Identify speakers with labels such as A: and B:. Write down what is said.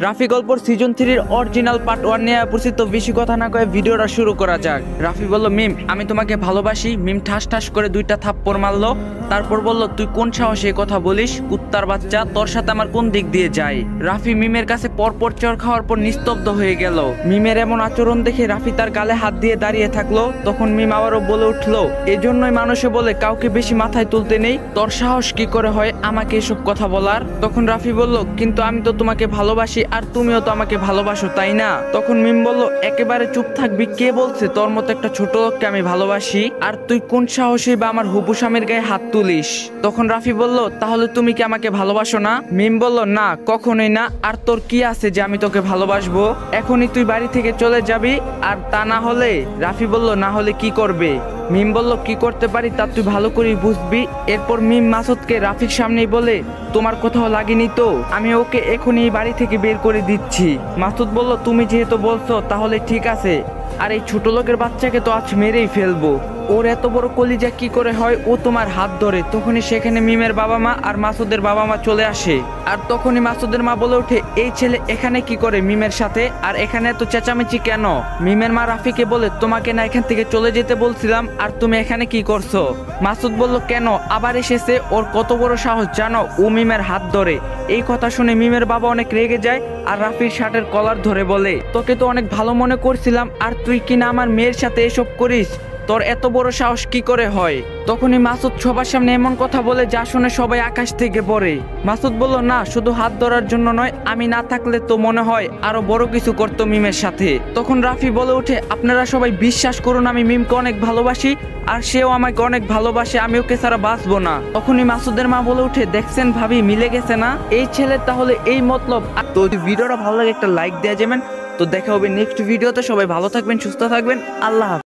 A: রাফি গল্পর season 3-র original part 1 নিয়ে পরিচিত, বেশি কথা না কয়ে ভিডিওটা শুরু করা যাক। রাফি বলল, মিম আমি তোমাকে ভালোবাসি। মিম ঠাস ঠাস করে 2টা থাপ্পড় মারলো, তারপর বলল, তুই কোন সাহসে কথা বলিস, কুত্তার বাচ্চা, তোর সাথে আমার কোন দিক দিয়ে যায়। রাফি মিমের কাছে পরপর চর খাওয়ার পর নিস্তব্ধ হয়ে গেল। মিমের এমন আচরণ দেখে রাফি তার গালে হাত দিয়ে দাঁড়িয়ে থাকলো। তখন মিম আবারও বলে উঠলো, এজন্যই মানুষে বলে কাউকে বেশি মাথায় তুলতে নেই। তোর সাহস কি করে হয় আমাকে এসব কথা বলার? তখন রাফি বলল, কিন্তু আমি তো তোমাকে ভালোবাসি আর তুমিও তো আমাকে ভালোবাসো, তাই না? তখন মিম বলল, একেবারে চুপ থাকবি, কে বলছে তোর মতো একটা ছোট লোককে আমি ভালোবাসি? আর তুই কোন সাহসে বা আমার হবু স্বামীর গায়ে হাত তুলিস? তখন রাফি বলল, তাহলে তুমি কি আমাকে ভালোবাসো না? মিম বলল, না কখনোই না। আর তোর কি আছে যে আমি তোকে ভালোবাসবো? এখনই তুই বাড়ি থেকে চলে যাবি, আর তা না হলে? রাফি বলল, না হলে কি করবে? মিম বলল, কি করতে পারি তা তুই ভালো করে বুঝবি। এরপর মিম মাসুদকে রাফির সামনেই বলে, তোমার কোথাও লাগেনি তো? আমি ওকে এখনই বাড়ি থেকে বের করে দিচ্ছি। মাসুদ বলল, তুমি যেহেতু বলছো তাহলে ঠিক আছে, আর এই ছোট লোকের বাচ্চাকে তো আজ মেরেই ফেলবো। ওর এত বড় কলিজা কি করে হয় ও তোমার হাত ধরে? তখনই সেখানে মিমের বাবা মা আর মাসুদের বাবা মা চলে আসে। আর তখনই মাসুদের মা বলে ওঠে, এই ছেলে এখানে কি করে মিমের সাথে? আর এখানে এত চেঁচামেচি কেন? মিমের মা রাফিকে বলে, তোমাকে না এখান থেকে চলে যেতে বলছিলাম, আর তুমি এখানে কি করছো? মাসুদ বলল, কেন আবার এসেছে? ওর কত বড় সাহস জানো, ও মিমের হাত ধরে। এই কথা শুনে মিমের বাবা অনেক রেগে যায় আর রাফির শার্টের কলার ধরে বলে, তোকে তো অনেক ভালো মনে করছিলাম, আর তুই কিনা আমার মেয়ের সাথে এসব করিস? তোর এত বড় সাহস কি করে হয়? তখনই মাসুদ সবার সামনে এমন কথা বলে যা শুনে সবাই আকাশ থেকে পড়ে। মাসুদ বলল, না শুধু হাত ধরার জন্য নয়, আমি না থাকলে তো মনে হয় আরো বড় কিছু করতো মিমের সাথে। তখন রাফি বলে ওঠে, আপনারা সবাই বিশ্বাস করুন আমি মিমকে অনেক ভালোবাসি, আর সেও আমাকে অনেক ভালোবাসে, আমি ওকে ছাড়া বাঁচবো না। তখনই মাসুদের মা বলে ওঠে, দেখছেন ভাবি, মিলে গেছে না? এই ছেলের তাহলে এই মতলব। তো যদি ভিডিওটা ভালো লাগে একটা লাইক দেওয়া যাবেন। তো দেখা হবে নেক্সট ভিডিওতে। সবাই ভালো থাকবেন, সুস্থ থাকবেন, আল্লাহ হাফেজ।